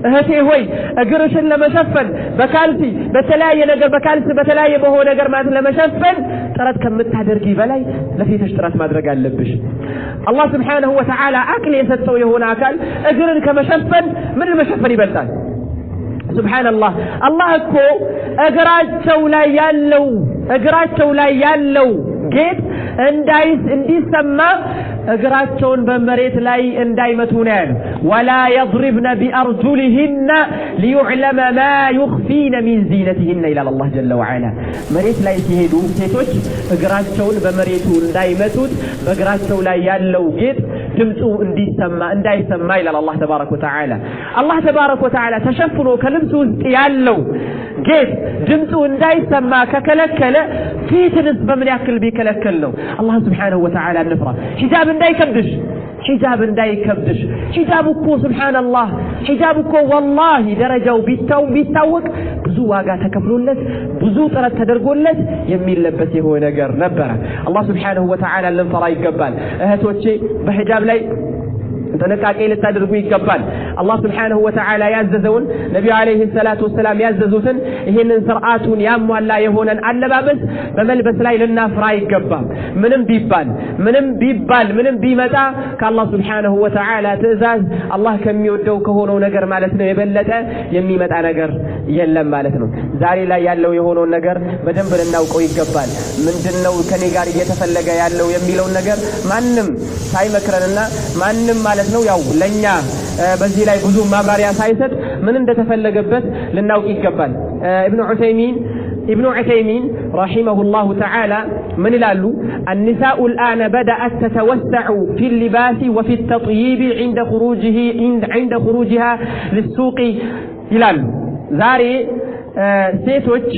እህቴ ሆይ እግርሽን ለመሸፈን በካልሲ በተለያየ ነገር በካልሲ በተለያየ በሆነ ነገር ማለት ለመሸፈን ጥረት ከምታደርጊ በላይ ለፊትሽ ጥረት ማድረግ አለብሽ አላህ Subhanahu Wa Ta'ala አክል የሰጠው የሆነ አካል እግርን ከመሸፈን ምን መሸፈን ይበልጣል Subhanallah አላህ እኮ እግራቸው ላይ ያለው ጌጥ እንዲሰማ እግራቸውን በመሬት ላይ እንዳይመቱ ነው ولا يضربن بأرجلهن ليعلم ما يخفين من زينتهن إلى الله جل وعلا መሬት ላይ ሲሄዱ ሴቶች እግራቸውን በመሬቱ እንዳይመቱት በእግራቸው ላይ ያለው ጌጥ ድምፁ እንዳይሰማ ይላል አላህ ተባረከ ወተዓላ አላህ ተባረከ ወተዓላ ተሸፍኖ ከልብሱ ውስጥ ያለው ጌጥ ድምፁ እንዳይሰማ ከከለከለ ፊትንስ በምን ያክል ቢከለከል ነው አላህ Subhanahu Wa Ta'ala እንፍራ ሂጃብ እንዳይከብድሽ ሂጃብ እኮ Subhanallah ሂጃብ እኮ والله ደረጃው ቢታወቅ ብዙ ዋጋ ተከፍሎለት ብዙ ጥረት ተደርጎለት የሚለበስ የሆነ ነገር ነበር አላህ Subhanahu Wa Ta'ala ልንፈራ ይገባል እህቶቼ በሂጃብ ላይ ተነቃቂ ልታደርጉ ይገባል አላህ Subhanahu Wa Ta'ala ያዘዘውን ነብዩ አለይሂ ሰላቱ ወሰለም ያዘዙትን ይሄንን ሥርዓቱን ያሟላ የሆነን አለባበስ በመልበስ ላይ ልናፍራ ይገባል ምንም ቢመጣ ከአላህ Subhanahu Wa Ta'ala ትእዛዝ አላህ ከሚወደው ከሆነው ነገር ማለት ነው የበለጠ የሚመጣ ነገር የለም ማለት ነው ዛሬ ላይ ያለው የሆነው ነገር በደንብ ልናውቀው ይገባል ምንድነው ከኔ ጋር እየተፈለገ ያለው የሚለው ነገር ማንንም ሳይመክረንና ማንንም ማለት ነው ያው ለኛ በዚህ ላይ ብዙ ማብራሪያ ሳይሰጥ ምን እንደተፈለገበት ልናውቅ ይገባል ابن عثيمين رحمه الله تعالى من لالو النساء الآن بدأت تتوسع في اللباس وفي التطييب عند خروجها للسوق يلالو زاري ሴቶች